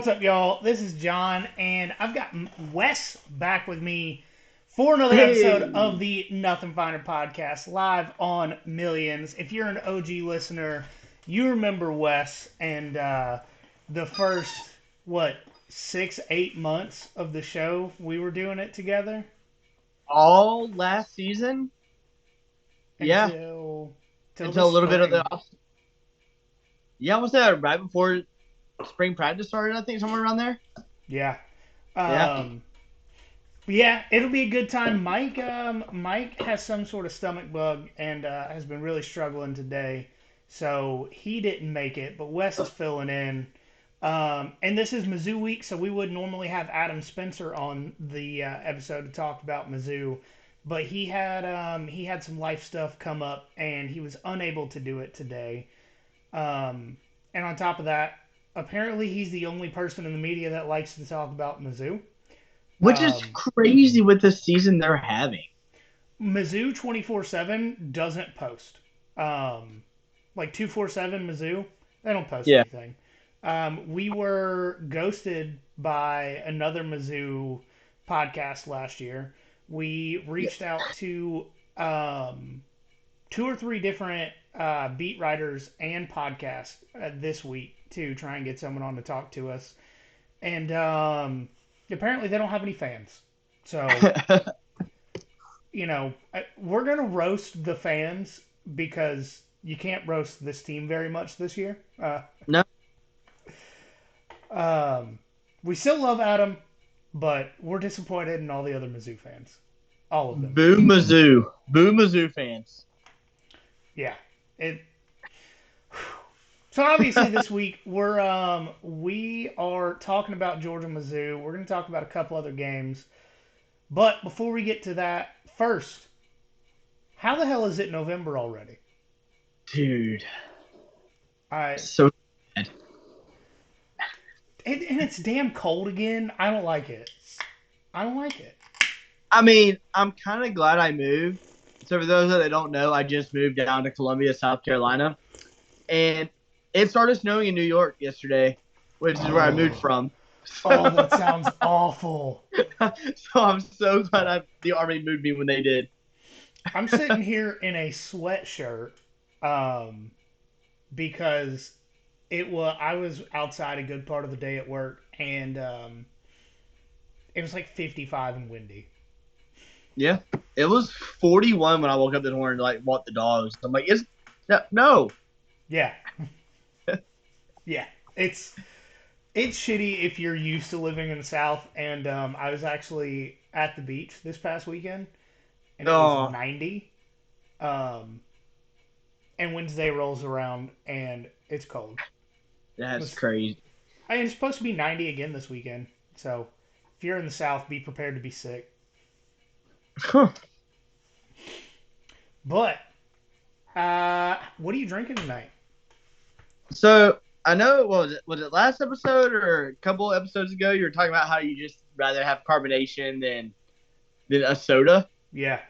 What's up, y'all? This is John, and I've got Wes back with me for another episode of Hey, the Nothing Finer podcast, live on Millions. If you're an OG listener, you remember Wes and the first, what, 6, 8 months of the show, we were doing it together all last season? Yeah, until the until a little bit of the spring. off. Yeah, was that right before spring practice started? I think somewhere around there. Yeah. Yeah, Um, Yeah, it'll be a good time. Mike has some sort of stomach bug and has been really struggling today, so he didn't make it. But Wes is filling in, and this is Mizzou week, so we would normally have Adam Spencer on the episode to talk about Mizzou, but he had some life stuff come up, and he was unable to do it today. And on top of that, apparently he's the only person in the media that likes to talk about Mizzou. which is Um, crazy with the season they're having. Mizzou 24/7 doesn't post. Like 247 Mizzou, they don't post Yeah, anything. We were ghosted by another Mizzou podcast last year. We yeah, reached out to um, two or three different beat writers and podcasts this week to try and get someone on to talk to us. And apparently they don't have any fans. So we're going to roast the fans because you can't roast this team very much this year. no, Um, we still love Adam, but we're disappointed in all the other Mizzou fans. All of them. Boo Mizzou fans. Yeah. It. So obviously this week we are talking about Georgia Mizzou. We're going to talk about a couple other games, but before we get to that, first, how the hell is it November already? Dude, I so bad. and it's damn cold again. I don't like it. I don't like it. I mean, I'm kind of glad I moved. So for those that don't know, I just moved down to Columbia, South Carolina, and it started snowing in New York yesterday, which is where I moved Oh, from. oh, that sounds awful. So I'm so glad the army moved me when they did. I'm sitting here in a sweatshirt um, because I was outside a good part of the day at work and it was like 55 and windy. Yeah, it was 41 when I woke up this morning to like walk the dogs. I'm like, no. Yeah, yeah. It's shitty if you're used to living in the South. And I was actually at the beach this past weekend and it was Oh, 90. Um, and Wednesday rolls around and it's cold. that's It's, crazy. it's supposed to be 90 again this weekend. So if you're in the South, be prepared to be sick. Huh. But what are you drinking tonight? So I know was it last episode or a couple episodes ago you were talking about how you just rather have carbonation than a soda. Yeah,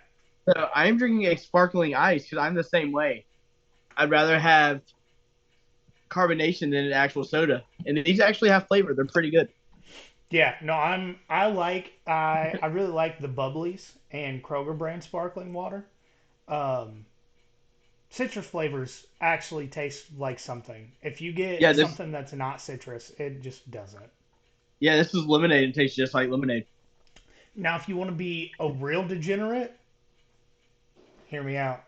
So I'm drinking a sparkling ice because I'm the same way. I'd rather have carbonation than an actual soda, and these actually have flavor. They're pretty good. yeah. No, I really like the Bubblies and Kroger brand sparkling water. Um, Citrus flavors actually taste like something. If you get Yeah, this something that's not citrus, it just doesn't. yeah this is lemonade. It tastes just like lemonade. Now, if you want to be a real degenerate, hear me out.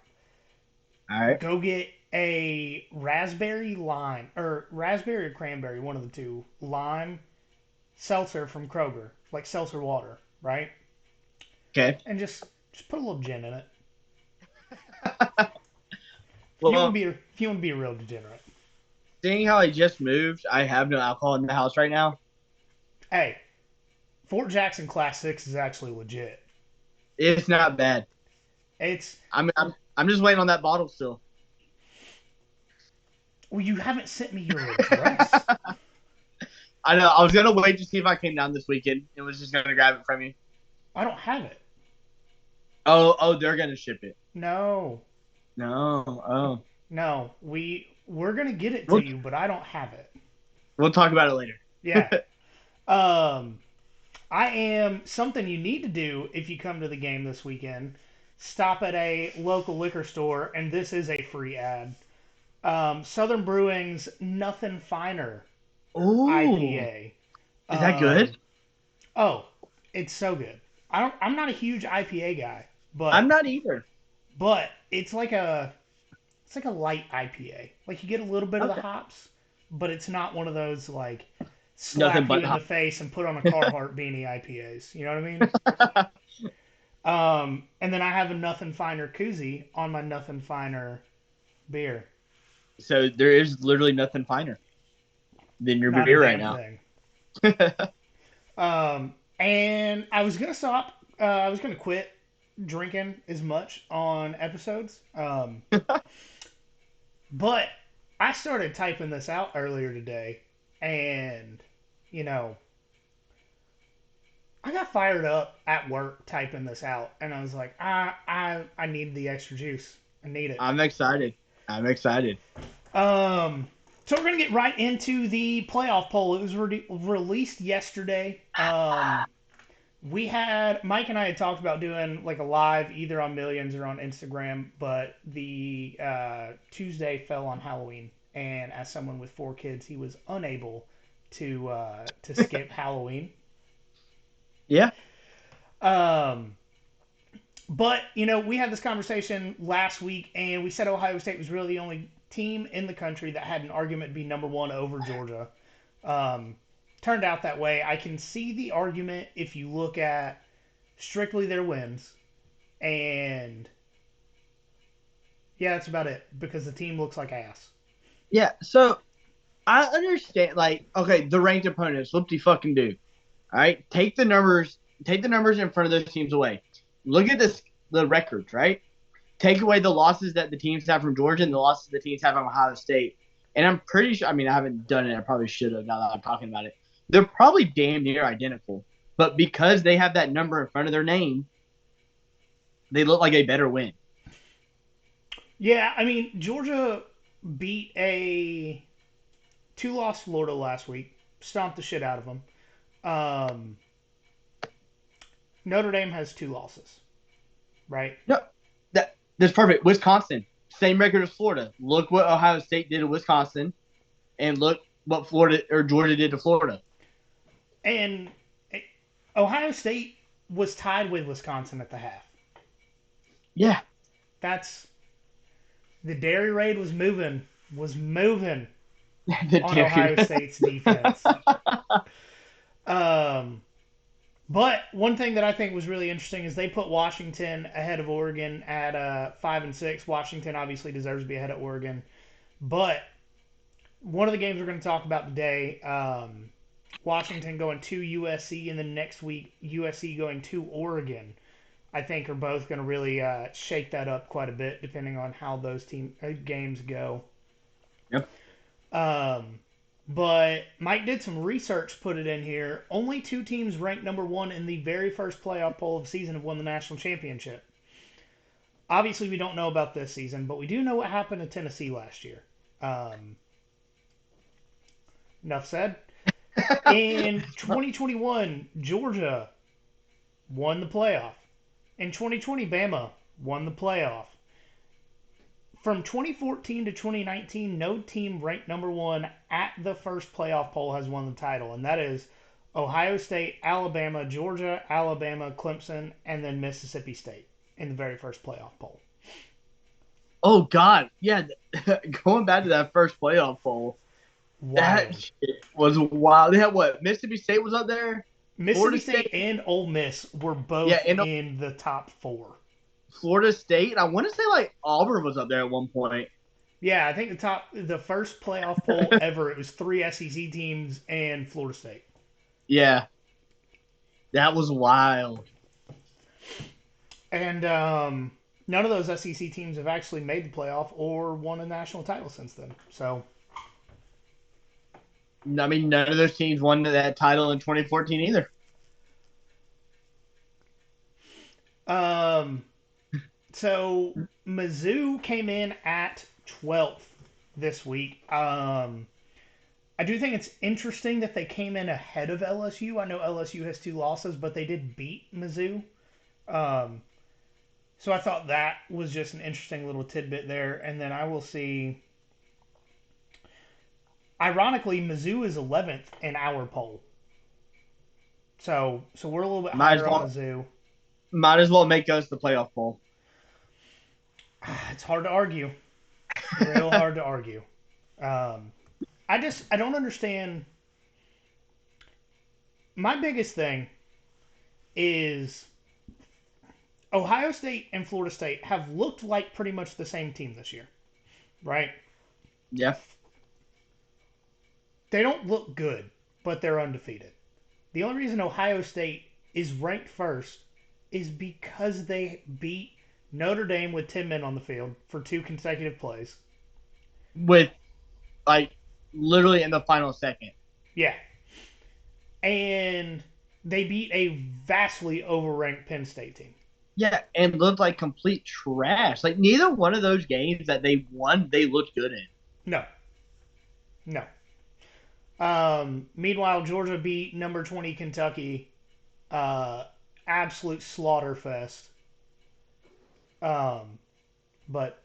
All right. Go get a raspberry lime or raspberry or cranberry, one of the two, lime seltzer from Kroger, like seltzer water, right? Okay. And just put a little gin in it. Well, If you want to be a real degenerate. seeing how I just moved, I have no alcohol in the house right now. Hey, Fort Jackson Class 6 is actually legit. It's not bad. It's I'm just waiting on that bottle still. well, you haven't sent me your address. I know. I was gonna wait to see if I came down this weekend. It was just gonna grab it from you. I don't have it. Oh, they're gonna ship it. No, No. Oh, no, we're gonna get it to we'll you, but I don't have it. we'll talk about it later. Yeah. Um, I am something you need to do if you come to the game this weekend. Stop at a local liquor store, and this is a free ad. Southern Brewing's Nothing Finer Ooh, IPA. is that good? Um, oh, it's so good. I'm not a huge IPA guy, but I'm not either. it's like a light IPA. Like you get a little bit of the Okay. hops, but it's not one of those like Nothing slap you but in the hot. face and put on a Carhartt beanie IPAs. You know what I mean? And then I have a Nothing Finer koozie on my Nothing Finer beer. So there is literally nothing finer than your Not a beer right damn now. thing. And I was gonna stop. I was gonna quit drinking as much on episodes. But I started typing this out earlier today, and you know, I got fired up at work typing this out, and I was like, I need the extra juice. I need it. I'm excited. I'm excited. Um, so we're gonna get right into the playoff poll. It was released yesterday. We had Mike and I had talked about doing like a live either on Millions or on Instagram, but the Tuesday fell on Halloween, and as someone with 4 kids, he was unable to skip Halloween. Yeah. Um, but we had this conversation last week, and we said Ohio State was really the only team in the country that had an argument be number one over Georgia. Um, Turned out that way. I can see the argument if you look at strictly their wins. And yeah, that's about it because the team looks like ass. Yeah. So I understand. Like, okay, the ranked opponents. Whoop de fucking do. All right. Take the numbers. Take the numbers in front of those teams away. Look at this. The records. Right. Take away the losses that the teams have from Georgia and the losses the teams have from Ohio State. And I'm pretty sure. I mean, I haven't done it. I probably should have. Now that I'm talking about it, they're probably damn near identical. But because they have that number in front of their name, they look like a better win. Yeah, I mean, Georgia beat a two-loss Florida last week, stomped the shit out of them. Um, Notre Dame has 2 losses, right? No, that's perfect. Wisconsin, same record as Florida. Look what Ohio State did to Wisconsin, and look what Florida or Georgia did to Florida. And Ohio State was tied with Wisconsin at the half. Yeah, That's the dairy raid was moving the on dairy. Ohio State's defense. Um, but one thing that I think was really interesting is they put Washington ahead of Oregon at 5-6. Washington obviously deserves to be ahead of Oregon, but one of the games we're going to talk about today, Washington going to USC, and then next week USC going to Oregon. I think are both going to really shake that up quite a bit, depending on how those games go. Yep. Um, but Mike did some research, put it in here. Only 2 teams ranked number one in the very first playoff poll of the season have won the national championship. Obviously, we don't know about this season, but we do know what happened to Tennessee last year. Um, Enough said. In 2021, Georgia won the playoff. In 2020, Bama won the playoff. From 2014 to 2019, no team ranked number one at the first playoff poll has won the title, and that is Ohio State, Alabama, Georgia, Alabama, Clemson, and then Mississippi State in the very first playoff poll. Oh God, yeah. Going back to that first playoff poll, that Wild. shit was wild. They had what? Mississippi State was up there. Mississippi Florida State State. and Ole Miss were Yeah, both and in the top four. Florida State. And I want to say like Auburn was up there at one point. Yeah, I think the first playoff poll ever, it was 3 SEC teams and Florida State. Yeah, that was wild. And none of those SEC teams have actually made the playoff or won a national title since then. So, I mean, none of those teams won that title in 2014 either. um, so Mizzou came in at 12th this week. I do think it's interesting that they came in ahead of LSU. I know LSU has two losses, but they did beat Mizzou. Um, so I thought that was just an interesting little tidbit there. And then I will see. Ironically, Mizzou is 11th in our poll. So we're a little bit Might as higher on well, Mizzou. might as well make us the playoff bowl. It's hard to argue. Real hard to argue. Um, I don't understand. My biggest thing is Ohio State and Florida State have looked like pretty much the same team this year, right? Yeah. They don't look good, but they're undefeated. The only reason Ohio State is ranked first is because they beat Notre Dame with 10 men on the field for two consecutive plays. With like literally in the final second. Yeah. And they beat a vastly overranked Penn State team. Yeah, and looked like complete trash. Like neither one of those games that they won, they looked good in. No, no. Meanwhile, Georgia beat number 20 Kentucky. Uh, Absolute slaughter fest. Um, but,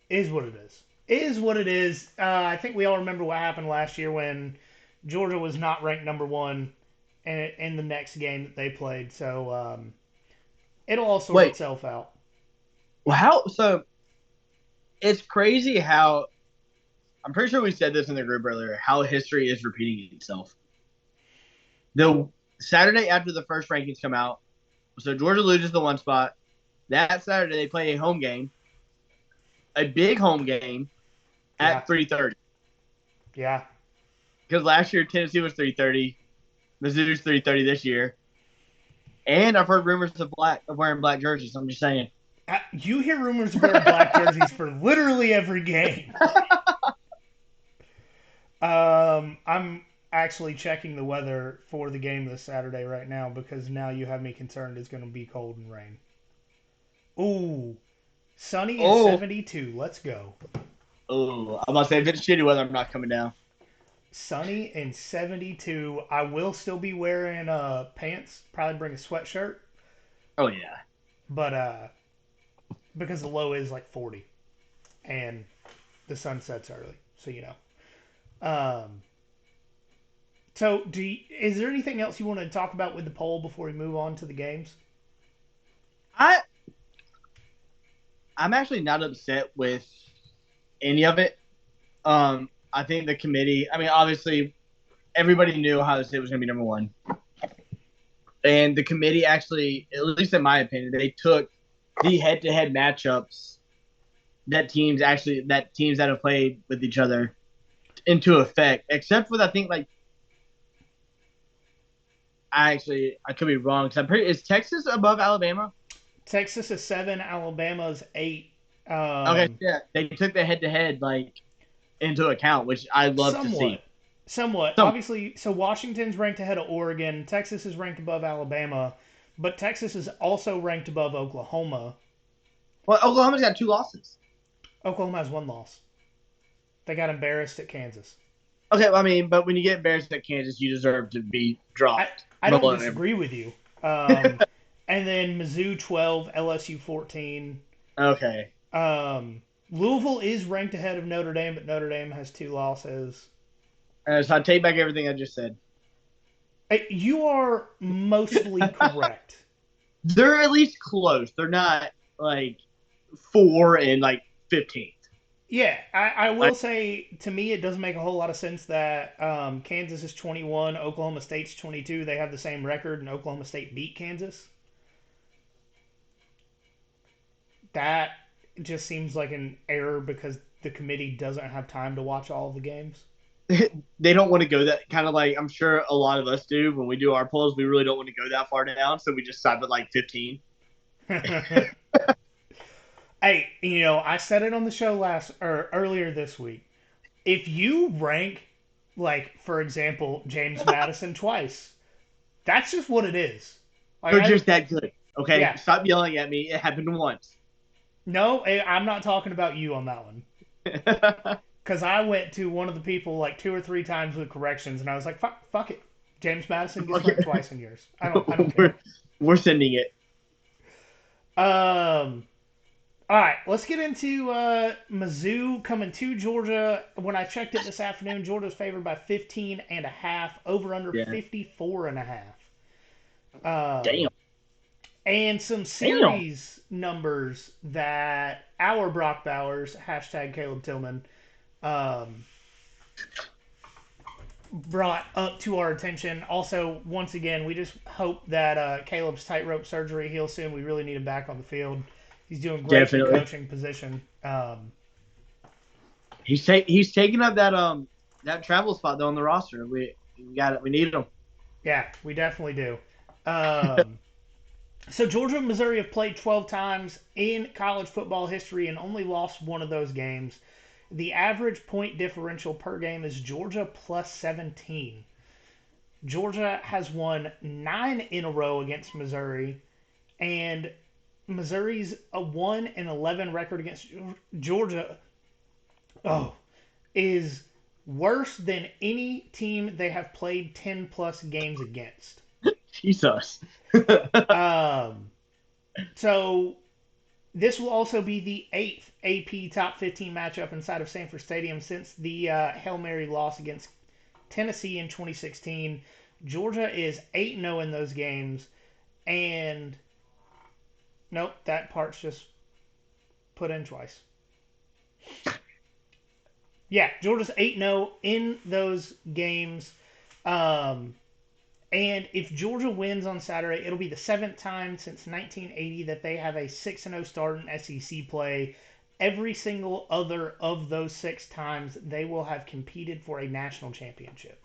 is what it is. Is what it is. I think we all remember what happened last year when Georgia was not ranked number one in the next game that they played. So it'll all sort Wait, itself out. well, how? So it's crazy how I'm pretty sure we said this in the group earlier. How history is repeating itself. The Saturday after the first rankings come out, so Georgia loses the one spot. That Saturday they play a home game, a big home game Yeah, at 3:30. yeah. Because last year Tennessee was 3:30, Mizzou's 3:30 this year, and I've heard rumors of wearing black jerseys. I'm just saying. You hear rumors of wearing black jerseys for literally every game. I'm actually checking the weather for the game this Saturday right now because now you have me concerned it's going to be cold and rain. Ooh, sunny and Oh, 72. Let's go. I'm about to say if it's shitty weather, I'm not coming down. Sunny and 72. I will still be wearing pants. Probably bring a sweatshirt, Oh yeah. but because the low is like 40 and the sun sets early, so Um, so is there anything else you want to talk about with the poll before we move on to the games? I I'm actually not upset with any of it. I think the committee. I mean, obviously, everybody knew Ohio State was going to be number one, and the committee actually, at least in my opinion, they took the head-to-head matchups that teams that have played with each other into effect. Except for I think like I could be wrong. Cause I'm pretty. Is Texas above Alabama? Texas is 7, Alabama's 8. Okay, Um, yeah, they took the head-to-head like into account, which I love to somewhat, see. somewhat. Some Obviously, so Washington's ranked ahead of Oregon. Texas is ranked above Alabama, but Texas is also ranked above Oklahoma. well, Oklahoma's got two losses. Oklahoma has one loss. They got embarrassed at Kansas. Okay, well, I mean, but when you get embarrassed at Kansas, you deserve to be I, dropped. I don't disagree with you. And then Mizzou 12, LSU 14. Okay. Louisville is ranked ahead of Notre Dame, but Notre Dame has two losses. So I take back everything I just said. You are mostly correct. They're at least close. They're not like 4 and like 15th. Yeah, I will Like, say to me it doesn't make a whole lot of sense that Kansas is 21, Oklahoma State's 22. They have the same record, and Oklahoma State beat Kansas. That just seems like an error because the committee doesn't have time to watch all of the games. they don't want to go that kind of like I'm sure a lot of us do when we do our polls. We really don't want to go that far down, so we just stop at like 15. Hey, I said it on the show earlier this week. If you rank, like, for example, James Madison twice, that's just what it is. Like, They're just that good. Okay, yeah, stop yelling at me. It happened once. no, I'm not talking about you on that one. because I went to one of the people like two or three times with corrections, and I was like, fuck it. James Madison gets ranked twice in yours. I don't care. we're, we're sending it. Um. All right, let's get into Mizzou coming to Georgia. When I checked it this afternoon, Georgia's favored by 15 and a half, over under Yeah. 54 and a half. Um, Damn. and some Damn. series numbers that our Brock Bowers, hashtag Caleb Tillman, um, brought up to our attention. Also, once again, we just hope that Caleb's tightrope surgery heals soon. We really need him back on the field. He's doing great in the Definitely. coaching position. He's taking up that travel spot though on the roster. We got it. We need him. Yeah, we definitely do. Um, so Georgia and Missouri have played 12 times in college football history and only lost one of those games. The average point differential per game is Georgia plus 17. Georgia has won 9 in a row against Missouri, and Missouri's a 1-11 record against Georgia. Oh, is worse than any team they have played 10 plus games against. Jesus. Um, so this will also be the eighth AP Top 15 matchup inside of Sanford Stadium since the Hail Mary loss against Tennessee in 2016. Georgia is 8-0 in those games, and nope, that part's just put in twice. Yeah, Georgia's 8-0 in those games. Um, And if Georgia wins on Saturday, it'll be the seventh time since 1980 that they have a 6-0 start in SEC play. Every single other of those 6 times, they will have competed for a national championship.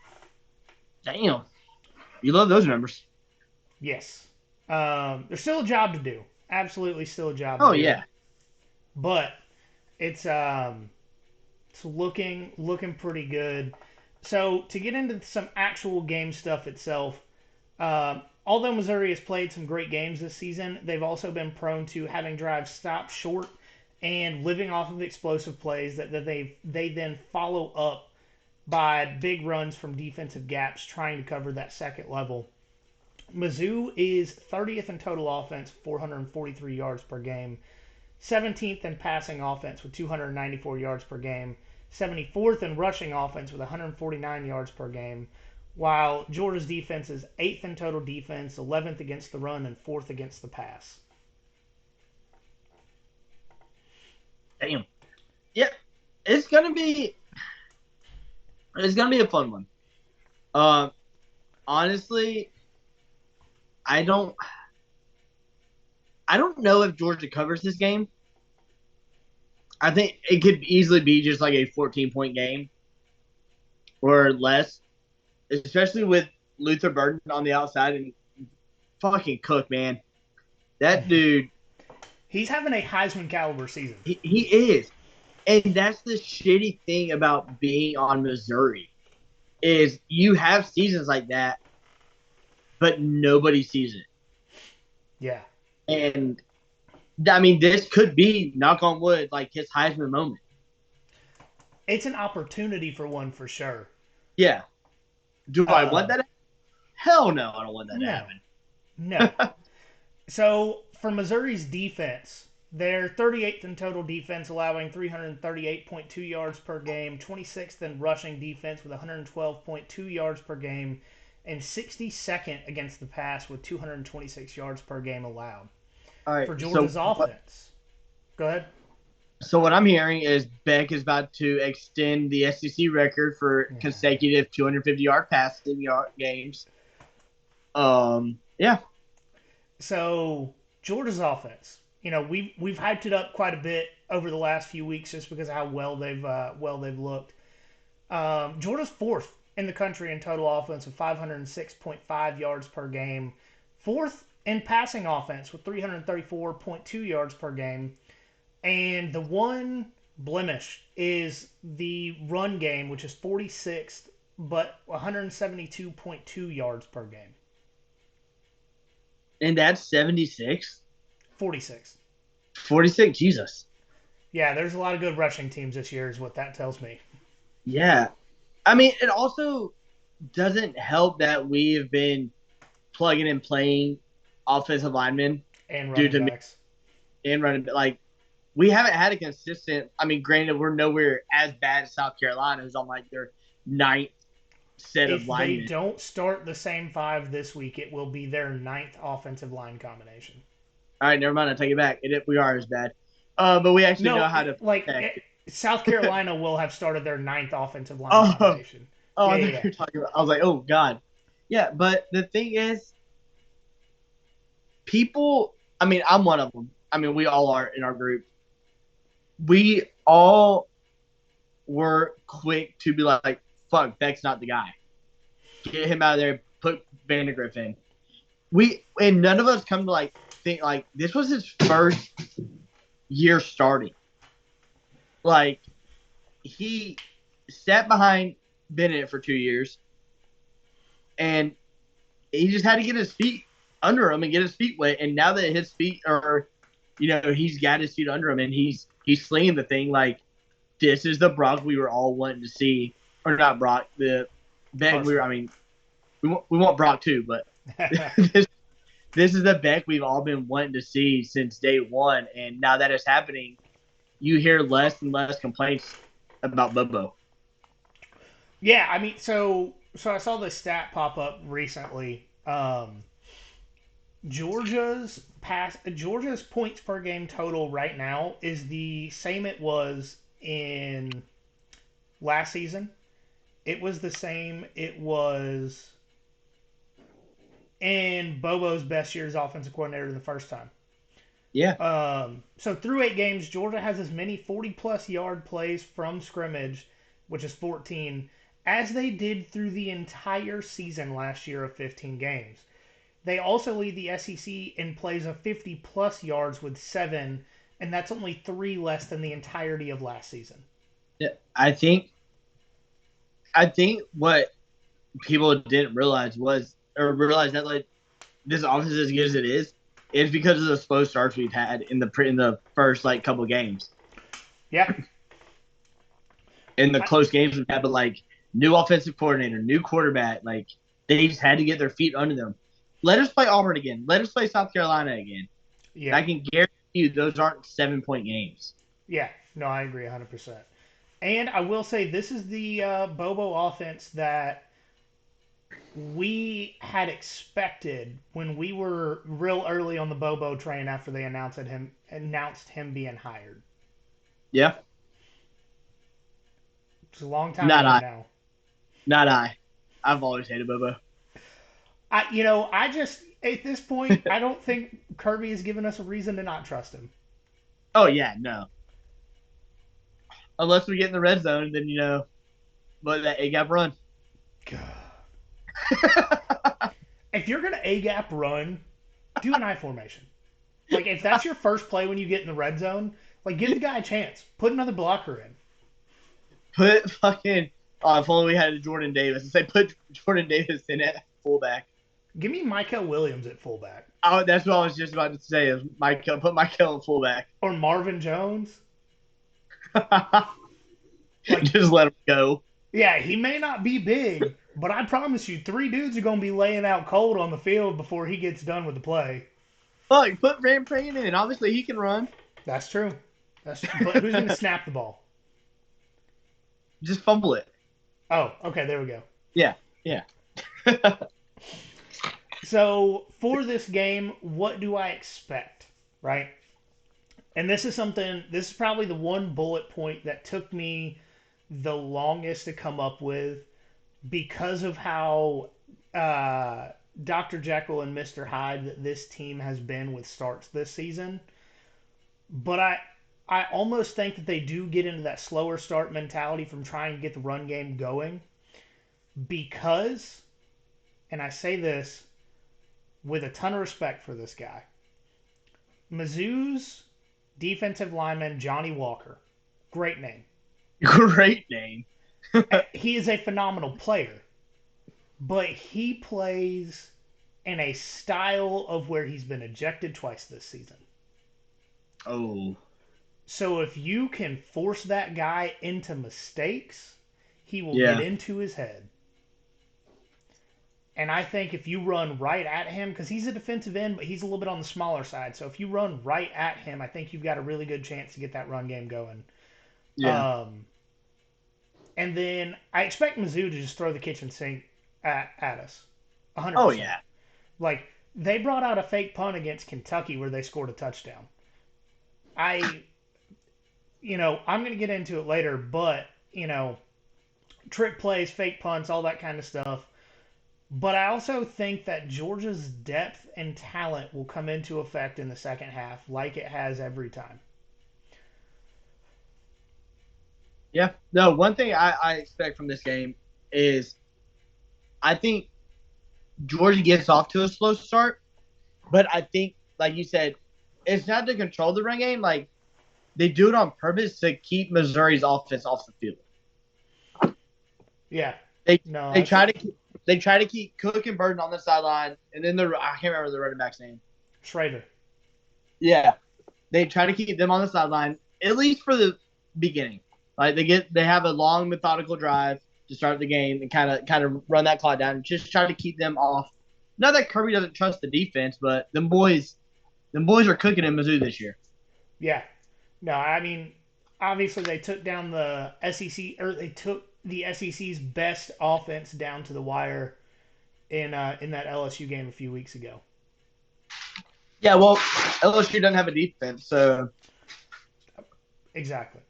Damn. You love those numbers. Yes. There's still a job to do. Absolutely still a job to Oh do. yeah. But it's looking pretty good. So to get into some actual game stuff itself, although Missouri has played some great games this season, they've also been prone to having drives stop short and living off of explosive plays that they then follow up by big runs from defensive gaps trying to cover that second level. Mizzou is 30th in total offense, 443 yards per game, 17th in passing offense with 294 yards per game, 74th in rushing offense with 149 yards per game, while Georgia's defense is 8th in total defense, 11th against the run, and 4th against the pass. Damn. Yeah. It's gonna be it's gonna be a fun one. Um honestly, I don't I don't know if Georgia covers this game. I think it could easily be just like a 14-point game or less, especially with Luther Burden on the outside and fucking Cook, man. That dude, He's having a Heisman caliber season. he is. And that's the shitty thing about being on Missouri is you have seasons like that, but nobody sees it. Yeah. And I mean, this could be, knock on wood, like his Heisman moment. It's an opportunity for one for sure. Yeah. Do I want Um, that? Hell no, I don't want that to no, happen. no. So for Missouri's defense, they're 38th in total defense, allowing 338.2 yards per game, 26th in rushing defense with 112.2 yards per game, and 62nd against the pass with 226 yards per game allowed. All right. For Georgia's offense, go ahead. So what I'm hearing is Beck is about to extend the SEC record for Yeah. consecutive 250-yard passing yard games. Yeah. So Georgia's offense, we've hyped it up quite a bit over the last few weeks just because of how well they've looked. Georgia's fourth in the country in total offense with 506.5 yards per game, fourth in passing offense with 334.2 yards per game, and the one blemish is the run game, which is 46th but 172.2 yards per game. And that's 76. 46. 46. Jesus. Yeah, there's a lot of good rushing teams this year, is what that tells me. Yeah. I mean, it also doesn't help that we've been plugging and playing offensive linemen And due running to me backs. and running. Like, we haven't had a consistent. I mean, granted, we're nowhere as bad as South Carolina, who's on like their ninth set of If they linemen. don't start the same five this week, it will be their ninth offensive line combination. All right, never mind. I take it back. We are as bad, but we actually know No, how to protect. South Carolina will have started their ninth offensive line Oh, combination. oh, Yeah, I yeah, thought yeah. you were talking about. I was like, oh God, yeah. But the thing is, people. I mean, I'm one of them. I mean, we all are in our group. We all were quick to be like, "Fuck, Beck's not the guy. Get him out of there. Put Vandergriff in." And none of us come to like think like this was his first year starting. Like he sat behind Bennett for 2 years, and he just had to get his feet under him and get his feet wet. And now that his feet are, he's got his feet under him and he's slinging the thing. Like, this is the Brock we were all wanting to see, or not Brock, the Beck we were. Carson. I mean, we want Brock too, but this this is the Beck we've all been wanting to see since day one. And now that it's happening, you hear less and less complaints about Bobo. Yeah, I mean, so I saw this stat pop up recently. Georgia's points per game total right now is the same it was in last season. It was the same it was in Bobo's best year as offensive coordinator the first time. Yeah, So through 8 games, Georgia has as many 40 plus yard plays from scrimmage, which is 14, as they did through the entire season last year of 15 games. They also lead the SEC in plays of 50 plus yards with 7, and that's only 3 less than the entirety of last season. yeah. I think what people didn't realize was, or realize that like this offense is as good as it is because of the slow starts we've had in the first like couple games, Yeah. in the I, close games we've had. But like, new offensive coordinator, new quarterback, like they just had to get their feet under them. Let us play Auburn again. Let us play South Carolina again. And yeah. I can guarantee you those aren't 7 point games. Yeah. No, I agree 100%. And I will say this is the Bobo offense that we had expected when we were real early on the Bobo train after they announced him being hired. Yeah, It's a long time not ago I, now. not I. I've always hated Bobo. I just at this point I don't think Kirby has given us a reason to not trust him. Oh yeah, no. Unless we get in the red zone, then but that A gap run. If you're gonna a gap run, do an I formation. Like if that's your first play when you get in the red zone, like give the guy a chance. Put another blocker in. Put fucking. Oh, if only we had Jordan Davis. Say put Jordan Davis in at fullback. Give me Michael Williams at fullback Oh, that's what I was just about to say. Is put Michael in fullback. or Marvin Jones. Like Just let him go. yeah, he may not be big, but I promise you, 3 dudes are gonna be laying out cold on the field before he gets done with the play. Fuck, put Ram Payne in. Obviously, he can run. That's true. But who's gonna snap the ball? Just fumble it. Oh, okay, there we go. Yeah, yeah. So for this game, what do I expect? Right? And this is probably the one bullet point that took me the longest to come up with because of how Dr. Jekyll and Mr. Hyde that this team has been with starts this season. But I almost think that they do get into that slower start mentality from trying to get the run game going because, and I say this with a ton of respect for this guy, Mizzou's defensive lineman Johnny Walker, great name. Great name. He is a phenomenal player, but he plays in a style of where he's been ejected twice this season. Oh, So if you can force that guy into mistakes, he will get Yeah. into his head. And I think if you run right at him, because he's a defensive end, but he's a little bit on the smaller side. So if you run right at him, I think you've got a really good chance to get that run game going. Yeah. Um, and then I expect Mizzou to just throw the kitchen sink at us, Oh 100%. yeah. Like they brought out a fake punt against Kentucky where they scored a touchdown. I, I'm going to get into it later, but trick plays, fake punts, all that kind of stuff. But I also think that Georgia's depth and talent will come into effect in the second half, like it has every time. Yeah. No, one thing I expect from this game is I think Georgia gets off to a slow start, but I think, like you said, it's not to control the run game. Like they do it on purpose to keep Missouri's offense off the field. Yeah. They No, they that's try to keep, they try to keep Cook and Burden on the sideline, and then I can't remember the running back's name. Schrader. Yeah, they try to keep them on the sideline at least for the beginning. Like they have a long methodical drive to start the game and kind of run that clock down and just try to keep them off. Not that Kirby doesn't trust the defense, but them boys are cooking in Mizzou this year. Yeah. No, I mean, obviously they took down the SEC, or they took the SEC's best offense down to the wire in that LSU game a few weeks ago. Yeah, well, LSU doesn't have a defense, so Exactly.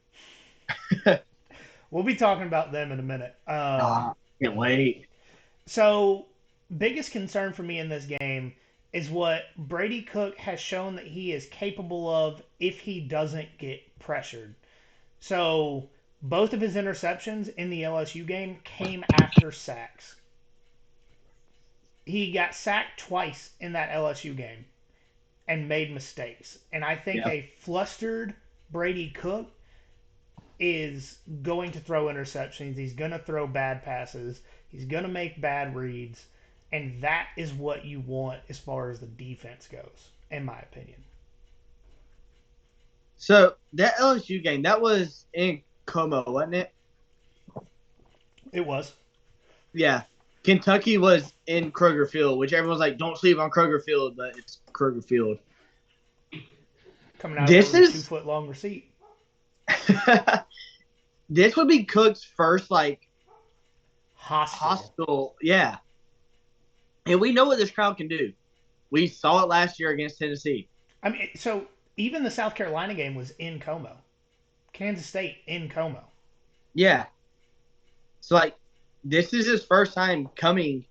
We'll be talking about them in a minute. can't wait. So, biggest concern for me in this game is what Brady Cook has shown that he is capable of if he doesn't get pressured. So, both of his interceptions in the LSU game came after sacks. He got sacked twice in that LSU game and made mistakes. And I think Yeah. a flustered Brady Cook is going to throw interceptions. He's going to throw bad passes. He's going to make bad reads. And that is what you want as far as the defense goes, in my opinion. So that LSU game, that was in Como, wasn't it? It was. Yeah. Kentucky was in Kroger Field, which everyone's like, don't sleep on Kroger Field, but it's Kroger Field. Coming out of there This with a is 2 foot long receipt. this would be Cook's first like Hostile. hostile, yeah. And we know what this crowd can do. We saw it last year against Tennessee. I mean, so even the South Carolina game was in Como. Kansas State in Como. Yeah. So like this is his first time coming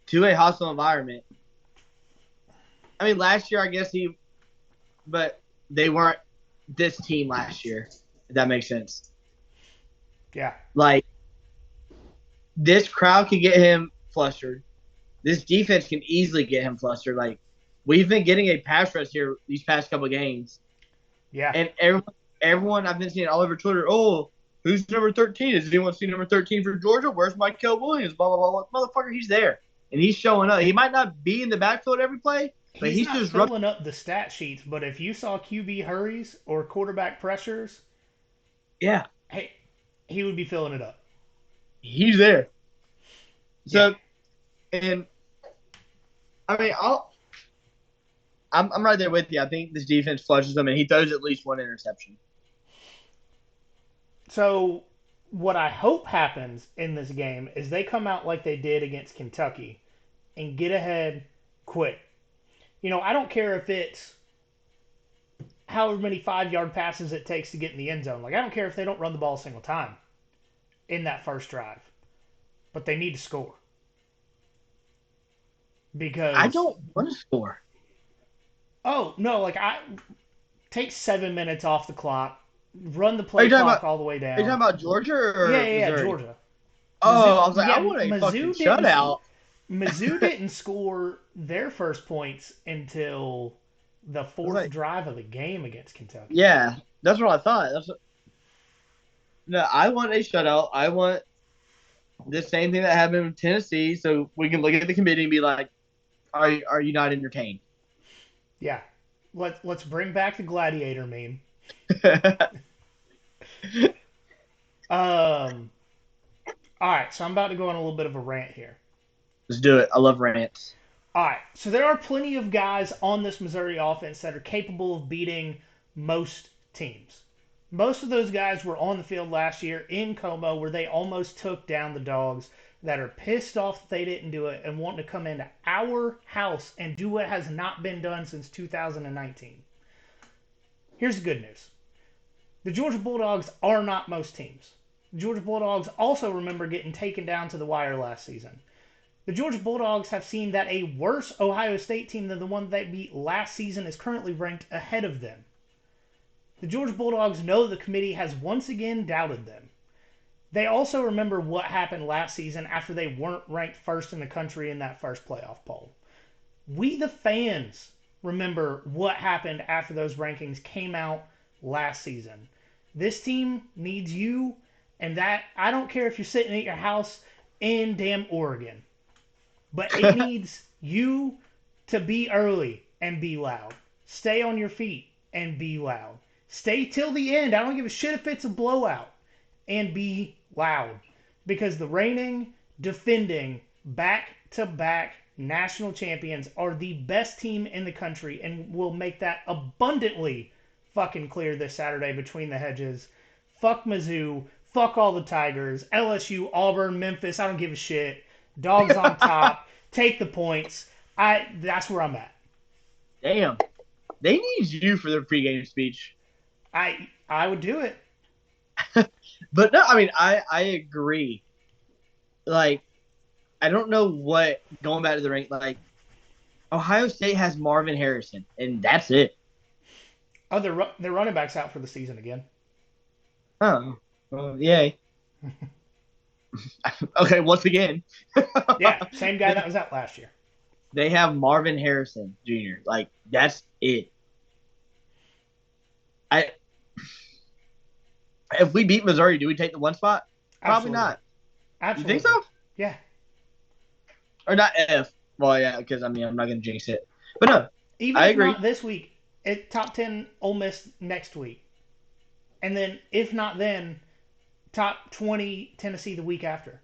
to a hostile environment. I mean, last year I guess but they weren't this team last year. If that makes sense. Yeah. Like this crowd can get him flustered. This defense can easily get him flustered. Like we've been getting a pass rush here these past couple of games, Yeah. and everyone I've been seeing all over Twitter. Oh, who's number 13? Does anyone see number 13 for Georgia? Where's Michael Williams? Blah blah blah. Motherfucker, he's there, and he's showing up. He might not be in the backfield every play, but He's he's not just running. filling up the stat sheets, but if you saw QB hurries or quarterback pressures, Yeah, hey, he would be filling it up. he's there. Yeah. So, and I mean, I'm right there with you. I think this defense flushes him, and he throws at least one interception. So what I hope happens in this game is they come out like they did against Kentucky and get ahead quick. I don't care if it's however many 5 yard passes it takes to get in the end zone. Like I don't care if they don't run the ball a single time in that first drive, but they need to score I because don't want to score. oh no, like I take 7 minutes off the clock, run the Are play you talking clock about? all the way Are you talking down. about Georgia Yeah, or yeah, yeah, Missouri? Georgia. Oh, Mizzou, I was like, I yeah, want a fucking Mizzou didn't. shutout. Mizzou didn't score their first points until the fourth Like, drive of the game against Kentucky. yeah, that's what I thought. No, I want a shutout. I want the same thing that happened with Tennessee, so we can look at the committee and be like, are you not entertained? Yeah, let's bring back the gladiator meme. Um, all right, so I'm about to go on a little bit of a rant here. Let's do it. I love rants. All right, so there are plenty of guys on this Missouri offense that are capable of beating most teams. Most of those guys were on the field last year in Como where they almost took down the Dogs that are pissed off that they didn't do it and want to come into our house and do what has not been done since 2019. Here's the good news. The Georgia Bulldogs are not most teams. The Georgia Bulldogs also remember getting taken down to the wire last season. The Georgia Bulldogs have seen that a worse Ohio State team than the one they beat last season is currently ranked ahead of them. The Georgia Bulldogs know the committee has once again doubted them. They also remember what happened last season after they weren't ranked first in the country in that first playoff poll. We, the fans, remember what happened after those rankings came out last season. This team needs you, and that I don't care if you're sitting at your house in damn Oregon, but it needs you to be early and be loud. Stay on your feet and be loud. Stay till the end. I don't give a shit if it's a blowout and be loud because the reigning, defending, back to back national champions are the best team in the country and will make that abundantly fucking clear this Saturday between the hedges. Fuck Mizzou. Fuck all the Tigers. LSU, Auburn, Memphis. I don't give a shit. Dogs on top. Take the points. That's where I'm at. Damn. They need you for their pregame speech. I would do it. But no, I mean, I agree. Like, I don't know what going back to the rank. Like, Ohio State has Marvin Harrison, and that's it. Oh, their running backs out for the season again. Oh, well, yay. Okay, once again, Yeah, same guy that was out last year. they have Marvin Harrison Jr. Like, that's it. I If we beat Missouri, do we take the one spot? Probably Absolutely. not. You think Absolutely. so? Yeah. Or not if? Well, yeah, because I mean, I'm not gonna jinx it. But no, Even I if agree. not this week, it top 10 Ole Miss next week. And then if not then, top 20 Tennessee the week after.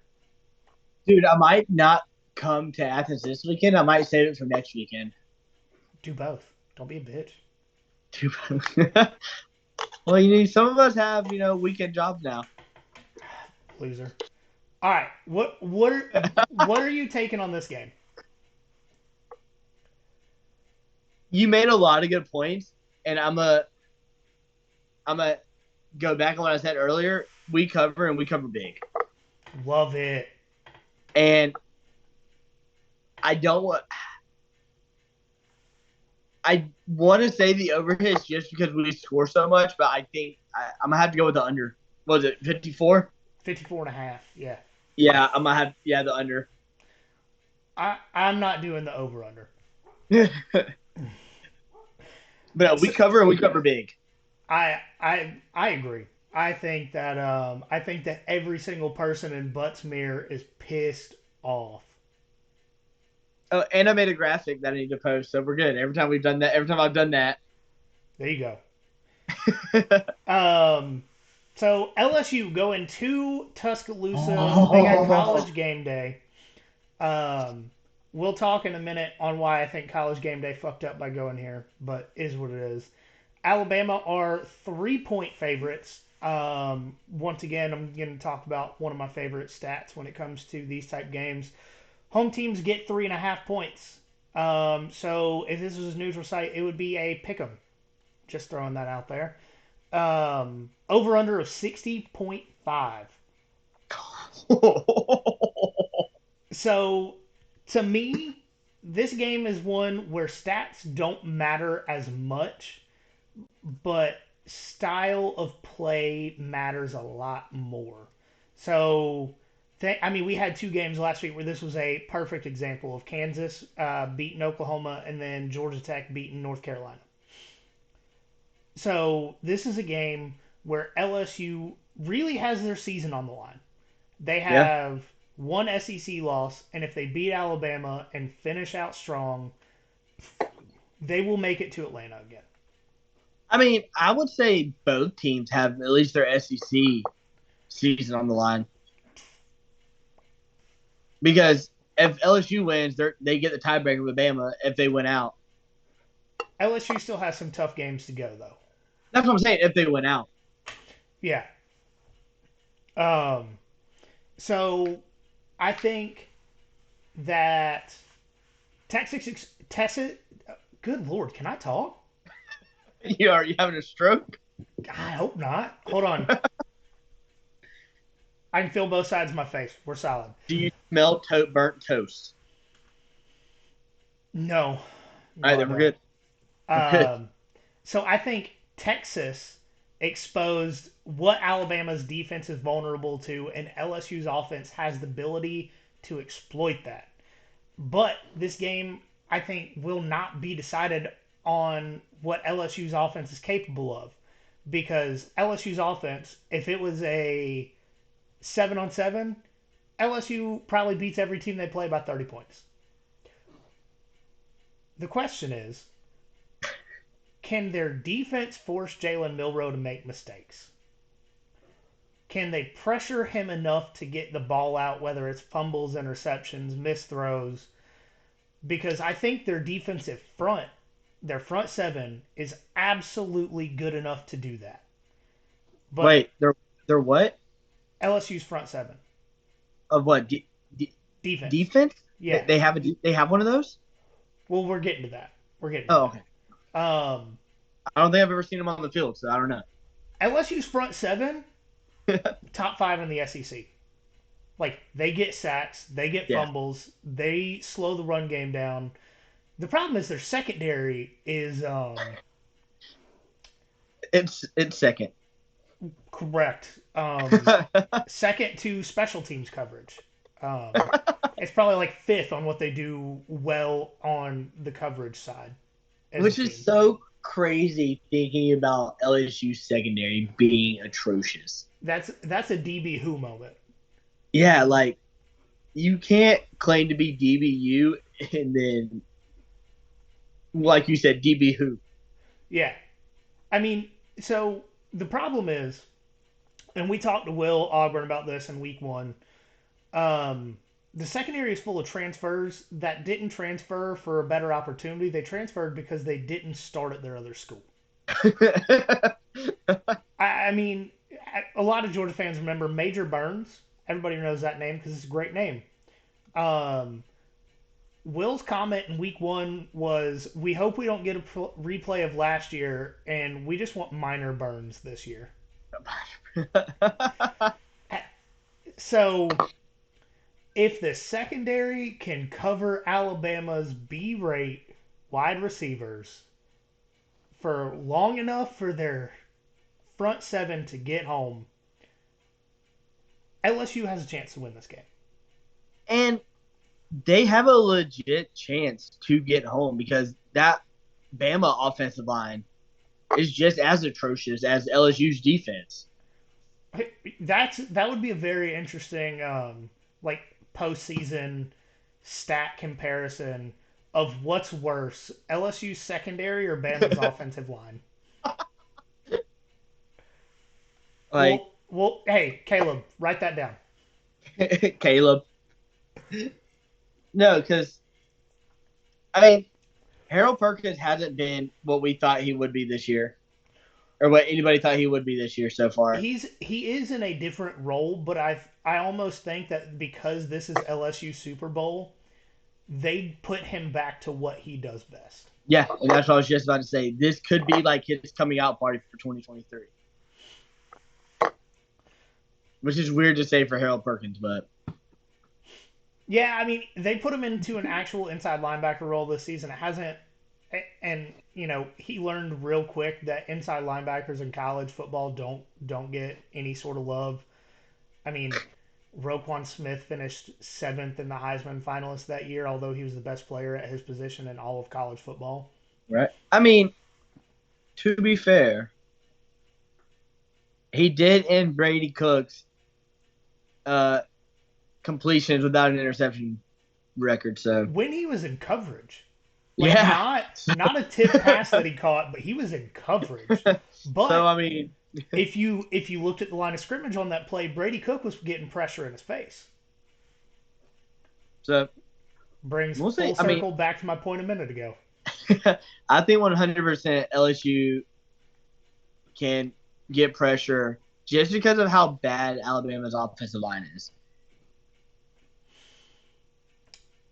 Dude, I might not come to Athens this weekend. I might save it for next weekend. Do both. Don't be a bitch. Well, some of us have, weekend jobs now. Loser. All right. What are you taking on this game? You made a lot of good points, and I'm a go back on what I said earlier. We cover and we cover big. Love it. And I don't want I want to say the overhits just because we score so much, but I think I'm gonna have to go with the under. Was it 54? 54 and a half. Yeah. Yeah, I'm gonna have the under. I'm not doing the over under. But no, we So, cover and we cover big. I agree. I think that every single person in Buttsmere is pissed off. Oh, and I made a graphic that I need to post, so we're good. Every time we've done that, every time I've done that. There you go. Um, so LSU going to Tuscaloosa. They got college game day. Um, we'll talk in a minute on why I think college game day fucked up by going here, but is what it is. Alabama are 3-point favorites. Once again, I'm going to talk about one of my favorite stats when it comes to these type games. Home teams get 3.5 points. So if this was a neutral site, it would be a pick 'em. Just throwing that out there. Over under of 60.5. So to me, this game is one where stats don't matter as much, but style of play matters a lot more. So, I mean, we had two games last week where this was a perfect example of Kansas beating Oklahoma and then Georgia Tech beating North Carolina. So, this is a game where LSU really has their season on the line. They Yeah. have one SEC loss, and if they beat Alabama and finish out strong, they will make it to Atlanta again. I mean, I would say both teams have at least their SEC season on the line because if LSU wins, they get the tiebreaker with Bama if they win out. LSU still has some tough games to go though. That's what I'm saying. If they win out, Yeah. Um. So I think that Texas. Good lord, can I talk? you having a stroke? I hope not. Hold on. I can feel both sides of my face. We're solid. Do you smell burnt toast? No, All no, right, I then we're don't. good. We're good. Um, so I think Texas exposed what Alabama's defense is vulnerable to, and LSU's offense has the ability to exploit that. But this game, I think, will not be decided on what LSU's offense is capable of. Because LSU's offense, if it was a 7-on-7, LSU probably beats every team they play by 30 points. The question is, can their defense force Jalen Milroe to make mistakes? Can they pressure him enough to get the ball out, whether it's fumbles, interceptions, missed throws? Because I think their defensive front, their front seven, is absolutely good enough to do that. But Wait, they're what LSU's front seven, of what defense, defense? They, yeah. they have they have one of those. Well, we're getting to that. We're getting to Oh, okay. that. I don't think I've ever seen them on the field, so I don't know. LSU's front seven, top five in the SEC. Like they get sacks, they get Yeah, fumbles, they slow the run game down. The problem is their secondary is it's second. correct. Second to special teams coverage. Um, it's probably like fifth on what they do well on the coverage side as a Which is team. so crazy thinking about LSU secondary being atrocious. That's a DB who moment. Yeah, like you can't claim to be DBU and then, like you said, DB who. Yeah, I mean, so the problem is, and we talked to Will Auburn about this in week one. Um, the secondary is full of transfers that didn't transfer for a better opportunity. They transferred because they didn't start at their other school. I mean, a lot of Georgia fans remember Major Burns. Everybody knows that name because it's a great name. Um, Will's comment in week one was, "We hope we don't get a replay of last year, and we just want minor burns this year." So if the secondary can cover Alabama's B rate wide receivers for long enough for their front seven to get home, LSU has a chance to win this game. And they have a legit chance to get home because that Bama offensive line is just as atrocious as LSU's defense. That would be a very interesting like postseason stat comparison of what's worse, LSU's secondary or Bama's offensive line. Like Hey, Caleb, write that down. Caleb. No, because I mean Harold Perkins hasn't been what we thought he would be this year, or what anybody thought he would be this year so far. He is in a different role, but I almost think that because this is LSU Super Bowl, they put him back to what he does best. Yeah, and that's what I was just about to say. This could be like his coming out party for 2023, which is weird to say for Harold Perkins, but Yeah, I mean, they put him into an actual inside linebacker role this season. It hasn't, and he learned real quick that inside linebackers in college football don't get any sort of love. I mean, Roquan Smith finished seventh in the Heisman finalists that year, although he was the best player at his position in all of college football. right. I mean, to be fair, he did end Brady Cook's uh, completions without an interception record. So When he was in coverage, Like Yeah. not a tip pass that he caught, but he was in coverage. So But I mean, if you looked at the line of scrimmage on that play, Brady Cook was getting pressure in his face. so Brings we'll see. full I mean, circle back to my point a minute ago. I think 100% LSU can get pressure just because of how bad Alabama's offensive line is.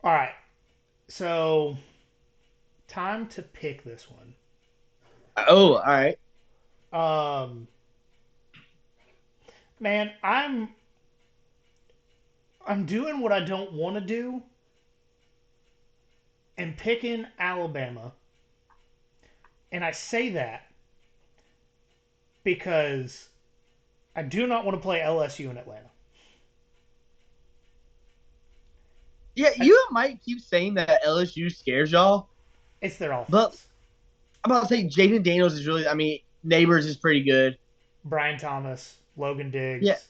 All right, so time to pick this one. Oh, all right. Um, man, I'm doing what I don't want to do and picking Alabama, and I say that because I do not want to play LSU in Atlanta. Yeah, I, you might keep saying that LSU scares y'all, it's their but offense. I'm about to say Jaden Daniels is really. I mean, Neighbors is pretty good. Brian Thomas, Logan Yeah, Diggs.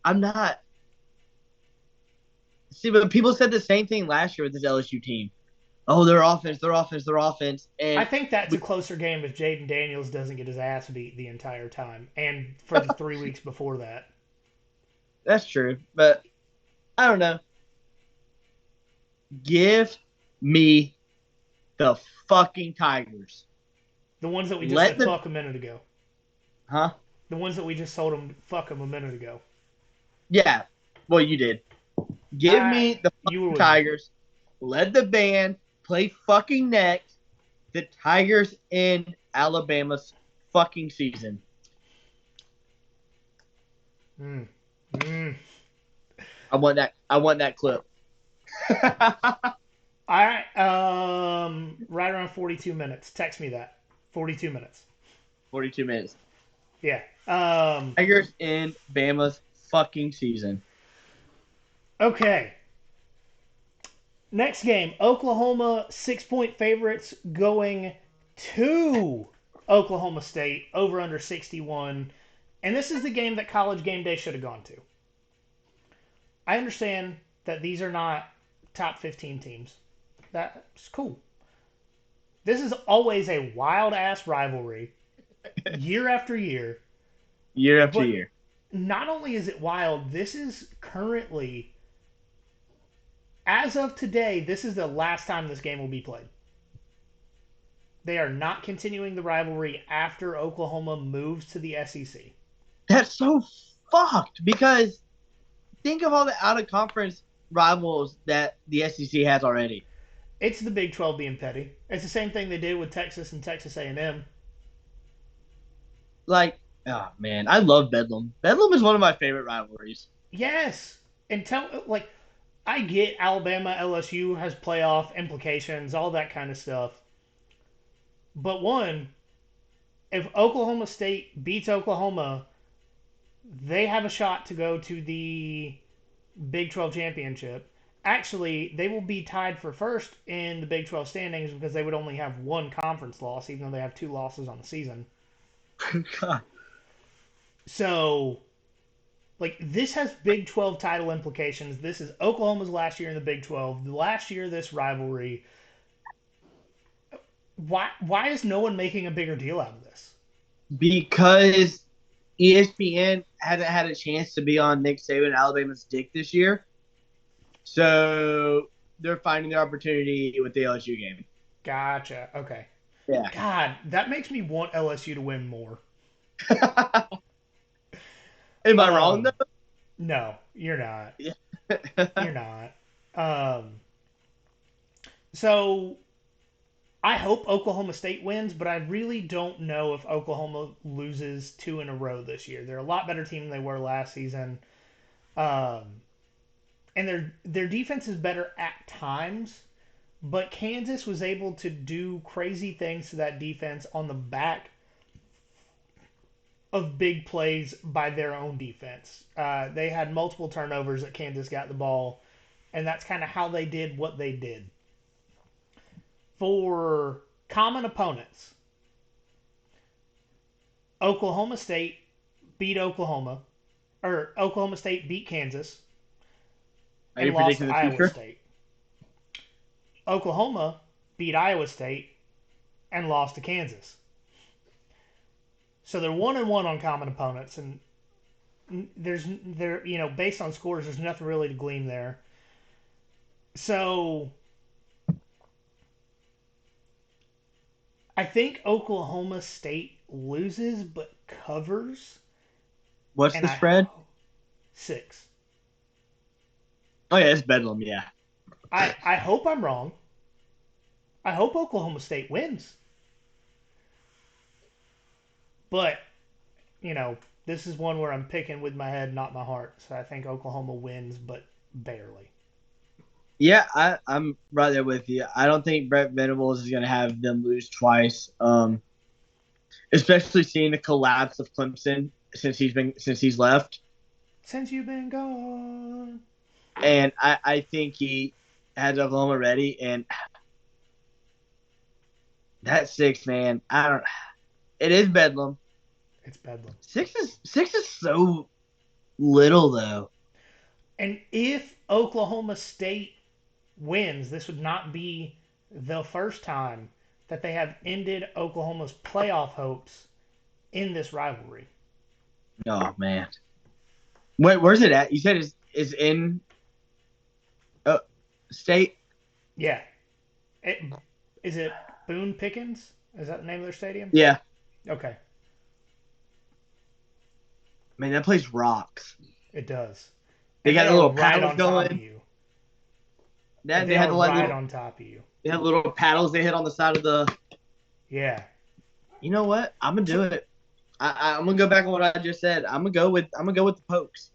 I'm not. See, but people said the same thing last year with this LSU team. Oh, their offense, their offense, their offense, I and think that's a we, closer game if Jaden Daniels doesn't get his ass beat the entire time, and for the 3 weeks before that. that's true. But I don't know. Give me the fucking Tigers. The ones that we just Let said the fuck a minute ago. huh? The ones that we just told them fuck them a minute ago. Yeah. Well, you did. Give me the You were fucking with me. Tigers. Let the band play fucking next. The Tigers in Alabama's fucking season. Mm. Mm. I want that. I want that clip. All right. Right around 42 minutes. Text me that. 42 minutes. 42 minutes. Yeah. Tigers in Bama's fucking season. Okay. Next game, Oklahoma 6-point favorites going to Oklahoma State over under 61. And this is the game that College Game Day should have gone to. I understand that these are not top 15 teams. That's cool. This is always a wild ass rivalry year after year. Year after But year. not only is it wild, this is currently, as of today, this is the last time this game will be played. They are not continuing the rivalry after Oklahoma moves to the SEC. That's so fucked because think of all the out of conference rivals that the SEC has already. It's the Big 12 being petty. It's the same thing they did with Texas and Texas A&M. Like, oh man, I love Bedlam. Bedlam is one of my favorite rivalries. Yes, and I get Alabama LSU has playoff implications, all that kind of stuff. But one, if Oklahoma State beats Oklahoma, they have a shot to go to the Big 12 championship. Actually, they will be tied for first in the Big 12 standings because they would only have one conference loss, even though they have two losses on the season. God. So, like, this has Big 12 title implications. This is Oklahoma's last year in the Big 12. The last year of this rivalry. Why is no one making a bigger deal out of this? Because ESPN hasn't had a chance to be on Nick Saban Alabama's dick this year. So they're finding their opportunity with the LSU game. Gotcha. Okay. Yeah. God, that makes me want LSU to win more. Am I wrong though? No, you're not. Yeah. You're not. So I hope Oklahoma State wins, but I really don't know if Oklahoma loses two in a row this year. They're a lot better team than they were last season, um, and their defense is better at times. But Kansas was able to do crazy things to that defense on the back of big plays by their own defense. They had multiple turnovers that Kansas got the ball, and that's kind of how they did what they did. For common opponents, Oklahoma State beat Oklahoma, or Oklahoma State beat Kansas Are and you lost predicting to the Iowa future? State. Oklahoma beat Iowa State, and lost to Kansas. So they're 1-1 on common opponents, and based on scores, there's nothing really to glean there. So I think Oklahoma State loses but covers, What's and the I spread? 6. Oh yeah, it's Bedlam. Yeah. I hope I'm wrong. I hope Oklahoma State wins, but this is one where I'm picking with my head, not my heart. So I think Oklahoma wins, but barely. Yeah, I'm right there with you. I don't think Brett Venables is going to have them lose twice. Especially seeing the collapse of Clemson since he's left, Since you've been gone. and I think he has Oklahoma ready. And that 6, man, I don't. It is Bedlam. It's bedlam. Six is so little though. And if Oklahoma State wins, this would not be the first time that they have ended Oklahoma's playoff hopes in this rivalry. Oh man, wait, where's it at? You said is in uh, state. Yeah. It, is it Boone Pickens? Is that the name of their stadium? Yeah, Okay. man, that place rocks. It does. They And got they the are little right paddles on top of going. you. Like That they they had are the like right little on top of you. they had little paddles they hit on the side of the. Yeah. You know what? I'm gonna do So it. I'm gonna go back on what I just said. I'm gonna go with the Pokes.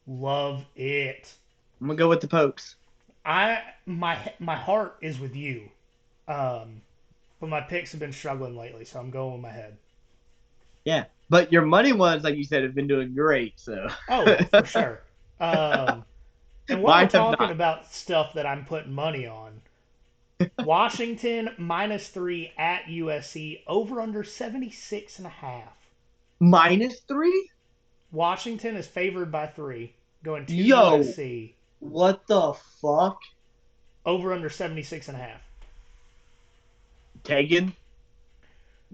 love it. I'm gonna go with the Pokes. My heart is with you. Um, but my picks have been struggling lately, so I'm going with my head. Yeah, but your money ones, like you said, have been doing great. So Oh, for sure. Um, and while we're mine have talking not. about stuff that I'm putting money on, Washington -3 at USC over under 76.5. -3. Washington is favored by 3, going to Yo, USC what the fuck? over under 76.5. Taking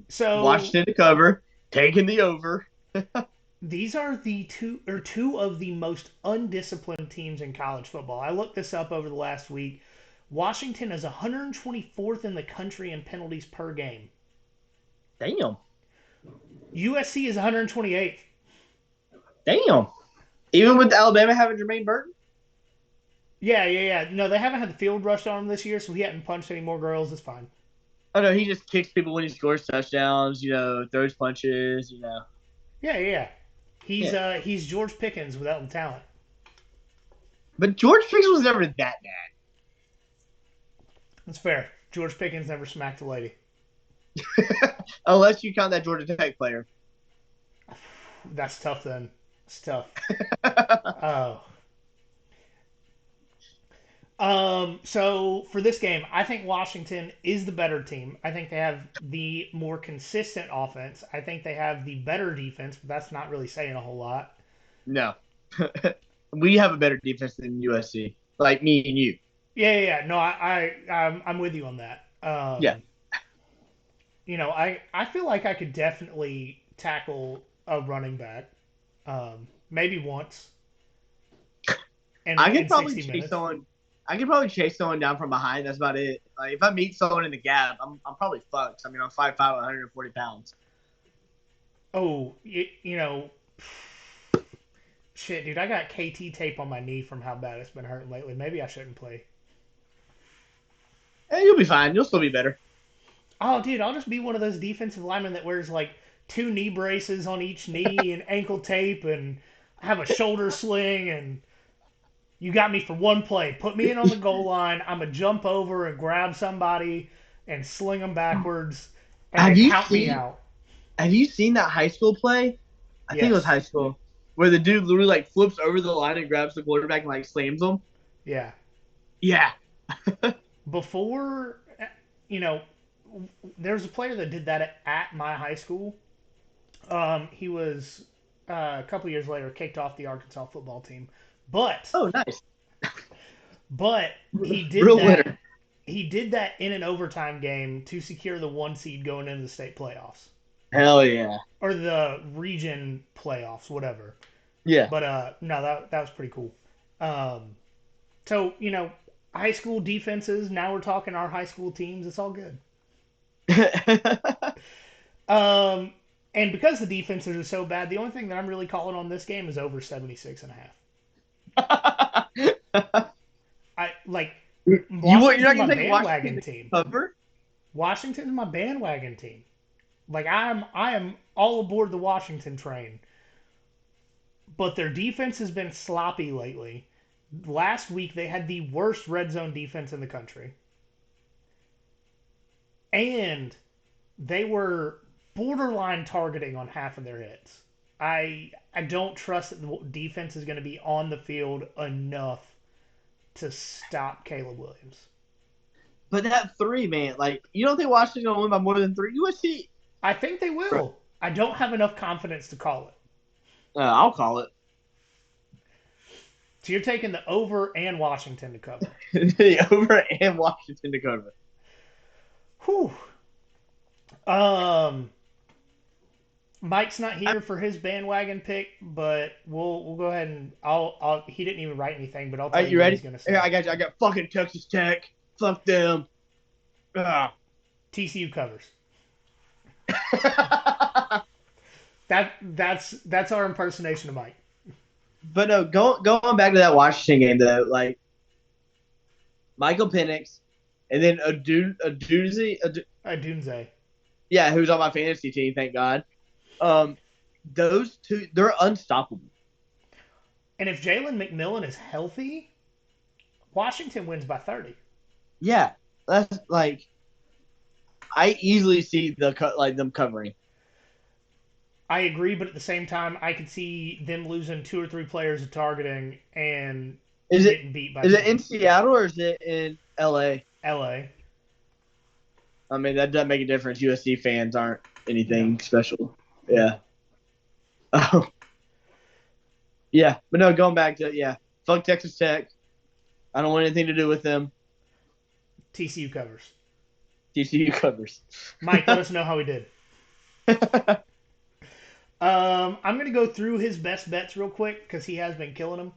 So Washington to cover, taking the over. these are the two of the most undisciplined teams in college football. I looked this up over the last week. Washington is 124th in the country in penalties per game. Damn, USC is 128th. damn. Even with Alabama having Jermaine Burton. Yeah. No, they haven't had the field rush on him this year, so he hasn't punched any more girls. It's fine. Oh no, he just kicks people when he scores touchdowns. Throws punches. Yeah. He's Yeah. he's George Pickens without the talent. But George Pickens was never that bad. That's fair. George Pickens never smacked a lady. Unless you count that Georgia Tech player. That's tough then. It's tough. Oh. So for this game, I think Washington is the better team. I think they have the more consistent offense. I think they have the better defense, but that's not really saying a whole lot. No. We have a better defense than USC. Like me and you. Yeah. No, I'm with you on that. Yeah. I feel like I could definitely tackle a running back, maybe once I could in probably 60 chase minutes. someone. I could probably chase someone down from behind. That's about it. Like if I meet someone in the gap, I'm probably fucked. I mean, I'm 5'5", 140 pounds. Oh, shit, dude, I got KT tape on my knee from how bad it's been hurting lately. Maybe I shouldn't play. Hey, you'll be fine. You'll still be better. Oh, dude, I'll just be one of those defensive linemen that wears like 2 knee braces on each knee and ankle tape and have a shoulder sling and you got me for one play. Put me in on the goal line. I'm gonna jump over and grab somebody and sling them backwards and Have then you count me seen? out. Have you seen that high school play? I think it was Yes. high school where the dude literally like flips over the line and grabs the quarterback and like slams him. Yeah. Yeah. Before, you know, there was a player that did that at my high school. He was a couple years later kicked off the Arkansas football team, but Oh, nice. but he did Real that. winner. he did that in an overtime game to secure the one seed going into the state playoffs Hell yeah. or the region playoffs, whatever. Yeah. But no, that was pretty cool. Um, so high school defenses. Now we're talking our high school teams. It's all good. Um, and because the defenses are so bad, the only thing that I'm really calling on this game is over 76 and a half. I like You're Washington's not my gonna take bandwagon Washington to team. cover? Washington's my bandwagon team. Like I am all aboard the Washington train. But their defense has been sloppy lately. Last week they had the worst red zone defense in the country. And they were borderline targeting on half of their hits. I don't trust that the defense is going to be on the field enough to stop Caleb Williams. But that three, man, like you don't think Washington's gonna win by more than three? USC, I think they bro. will. I don't have enough confidence to call it. I'll call So you're taking the over and Washington to cover. it. The over and Washington to cover. Whew. Um, Mike's not here for his bandwagon pick, but we'll go ahead and I'll he didn't even write anything, but I'll Are tell you you what he's ready? gonna Here, say. I got you. I got fucking Texas Tech. Fuck them. Ah. TCU covers. That's our impersonation of Mike. But no, going back to that Washington game though, like Michael Penix, and then Dunze. yeah, who's on my fantasy team, thank God. Those two, they're unstoppable. And if Jalen McMillan is healthy, Washington wins by 30. Yeah, that's like I easily see like them covering. I agree, but at the same time, I could see them losing two or three players of targeting and Is it getting beat by is it in 20. Seattle or is it in LA? LA. I mean, that doesn't make a difference. USC fans aren't No. anything special. Yeah. Oh, yeah. But no, going back to, yeah, fuck Texas Tech. I don't want anything to do with them. TCU covers. TCU covers. Mike, let us know how he did. I'm going to go through his best bets real quick because he has been killing them.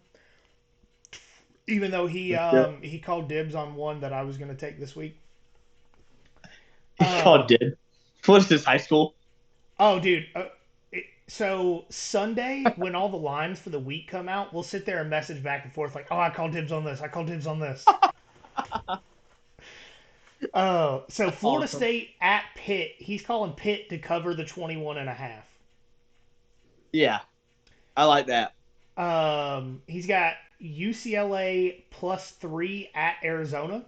Even though Yeah. he called dibs on one that I was going to take this week. He called did. What is this, high school? Oh, dude. So Sunday, when all the lines for the week come out, we'll sit there and message back and forth like, "Oh, I called dibs on this. I called dibs on this." So That's Florida awesome. State at Pitt. He's calling Pitt to cover the 21 and a half. Yeah, I like that. He's got UCLA +3 at Arizona,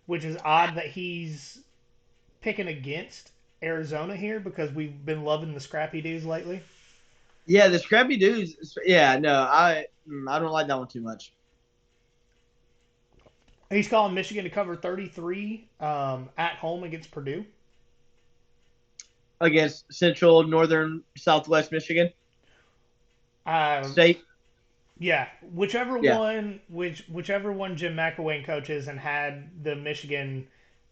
which is odd that he's picking against Arizona here because we've been loving the scrappy dudes lately. Yeah, the scrappy dudes. Yeah, no, I don't like that one too much. He's calling Michigan to cover 33 at home against Purdue. Against Central, Northern, Southwest Michigan Um, State. yeah, Yeah, whichever one Jim McElwain coaches and had the Michigan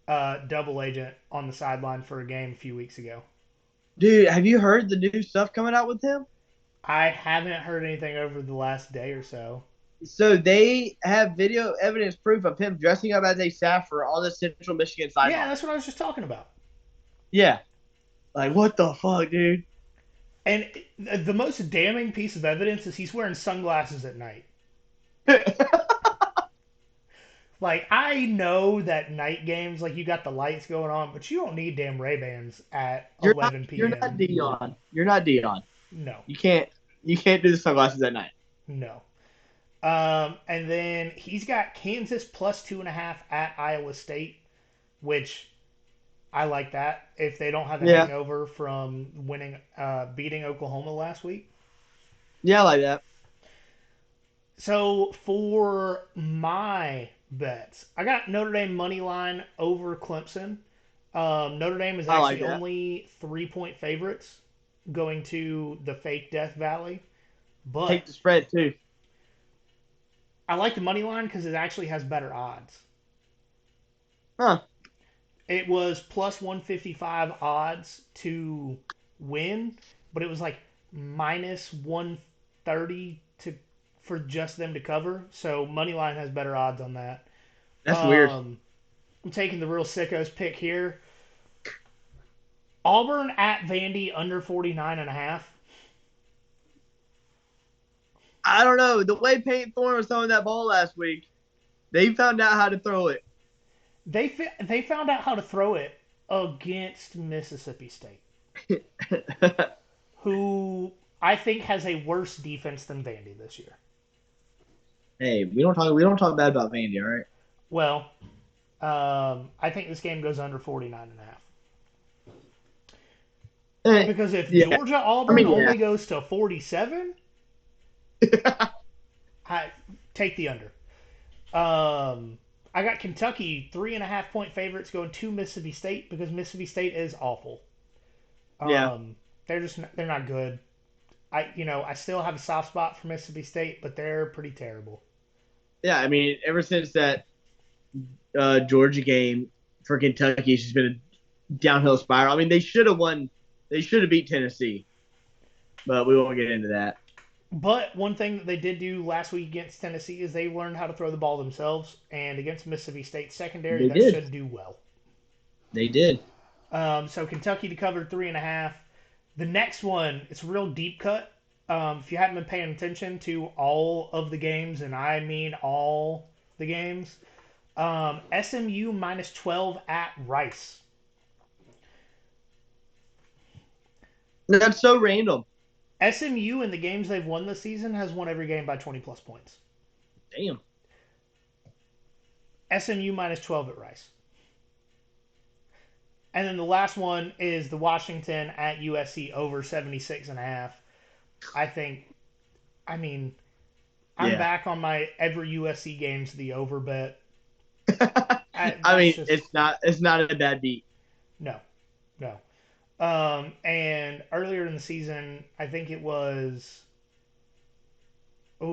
double agent on the sideline for a game a few weeks ago. dude, have you heard the new stuff coming out with him? I haven't heard anything over the last day or so. So they have video evidence proof of him dressing up as a staffer on the Central Michigan Yeah, sideline. that's what I was just talking about. Yeah, like what the fuck, dude? And the most damning piece of evidence is he's wearing sunglasses at night. Like I know that night games, like you got the lights going on, but you don't need damn Ray Bans at You're 11 not p.m. Dion. You're not Dion. No, You can't do the sunglasses at night. no. And then he's got Kansas +2.5 at Iowa State, which I like that. If they don't have a Yeah, hangover from beating Oklahoma last week. yeah, I like that. So for my bets, I got Notre Dame money line over Clemson. Notre Dame is I like actually that. only 3-point favorites going to the fake Death Valley, Take but the spread too. I like the money line because it actually has better odds. Huh. It was plus 155 odds to win, but it was like minus 130 to for just them to cover. So Moneyline has better odds on that. That's weird. Um, I'm taking the real sickos pick here. Auburn at Vandy under 49.5. I don't know. The way Peyton Thorne was throwing that ball last week, they found out how to throw it. They found out how to throw it against Mississippi State, who I think has a worse defense than Vandy this year. Hey, we don't talk bad about Vandy, all right? Well, I think this game goes under 49.5. Eh, Because if yeah. Georgia I Auburn mean, yeah. only goes to 47, I take the under. I got Kentucky 3.5 point favorites going to Mississippi State because Mississippi State is awful. Yeah. They're not good. I still have a soft spot for Mississippi State, but they're pretty terrible. Yeah, I mean, ever since that Georgia game for Kentucky, it's just been a downhill spiral. I mean, they should have won. They should have beat Tennessee, but we won't get into that. But one thing that they did do last week against Tennessee is they learned how to throw the ball themselves, and against Mississippi State secondary, They that did. should do well. They did. So Kentucky to cover 3.5. The next one, it's a real deep cut. If you haven't been paying attention to all of the games, and I mean all the games, SMU minus 12 at Rice. That's so random. SMU in the games they've won this season has won every game by 20 plus points. Damn. SMU minus 12 at Rice. And then the last one is the Washington at USC over 76.5. I think, I mean, I'm Yeah. back on my every USC games the over bet. I That's mean, just it's not a bad beat. no, no. And earlier in the season, I think it was it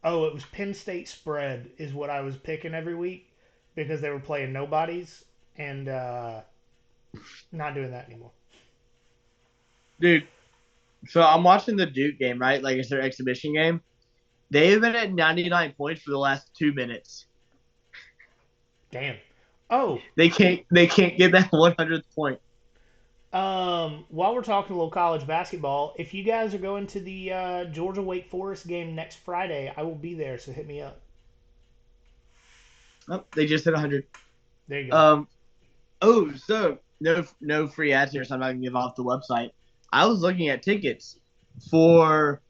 was Penn State spread is what I was picking every week because they were playing nobodies and not doing that anymore. Dude, so I'm watching the Duke game, right? Like it's their exhibition game. They've been at 99 points for the last 2 minutes. Damn. Oh, They can't get that 100th point. while we're talking a little college basketball, if you guys are going to the Georgia Wake Forest game next Friday, I will be there. So hit me up. Oh, they just hit 100. There you go. Um. Oh, so no free ads here, so I'm not gonna give off the website. I was looking at tickets for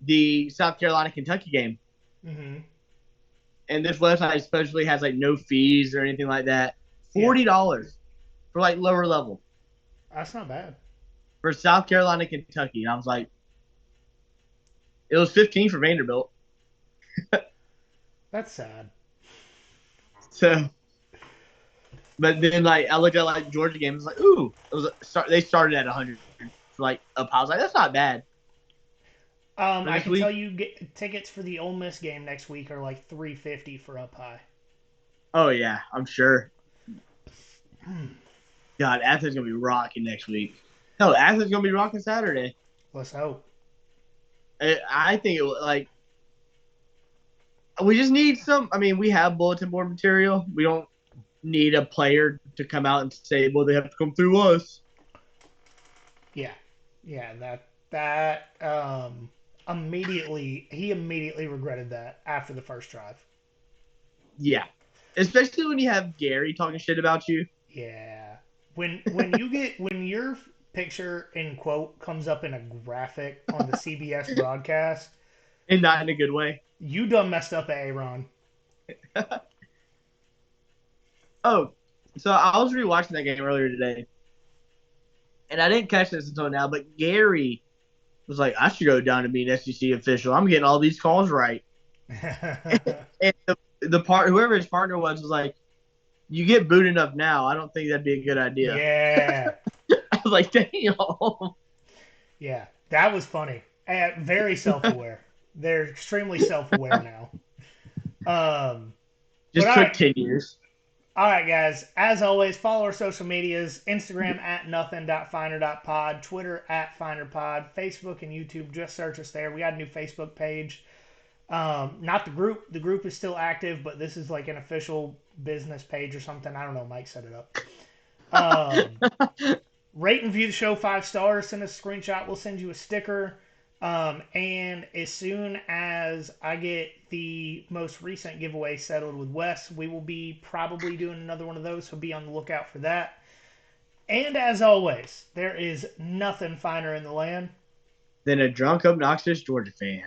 the South Carolina Kentucky game, Mm-hmm. and this website especially has like no fees or anything like that. Yeah, $40 for like lower level that's not bad. for South Carolina Kentucky, and I was like, it was 15 for Vanderbilt. That's sad. So, but then like I looked at like Georgia games, like ooh, it was they started at 100 for like up. I was like, that's not bad for I this can tell week. you get tickets for the Ole Miss game next week are like 350 for up high. Oh yeah, I'm sure. God, Athens gonna be rocking next week. Hell, Athens gonna be rocking Saturday. Let's hope. I think it like we just need some. I mean, we have bulletin board material. We don't need a player to come out and say, "Well, they have to come through us." Yeah, yeah. That he immediately regretted that after the first drive. Yeah, especially when you have Gary talking shit about you Yeah. When your picture in quote comes up in a graphic on the CBS broadcast, and not in a good way. you done messed up, Aaron. Oh, so I was rewatching that game earlier today, and I didn't catch this until now. But Gary was like, "I should go down and be an SEC official. I'm getting all these calls right." And the part, whoever his partner was like, "You get booed enough now. I don't think that'd be a good idea." Yeah. I was like, "Damn." Yeah. That was funny. And very self aware. They're extremely self aware now. But Just all took right. 10 years. All right, guys. As always, follow our social medias: Instagram at nothing.finer.pod, Twitter at finerpod, Facebook and YouTube. Just search us there. We got a new Facebook page. Not the group. The group is still active, but this is like an official business page or something. I don't know. Mike set it up. Um, Rate and view the show 5 stars. Send us a screenshot. We'll send you a sticker. And as soon as I get the most recent giveaway settled with Wes, we will be probably doing another one of those. So be on the lookout for that. And as always, there is nothing finer in the land. Than a drunk, obnoxious Georgia fan.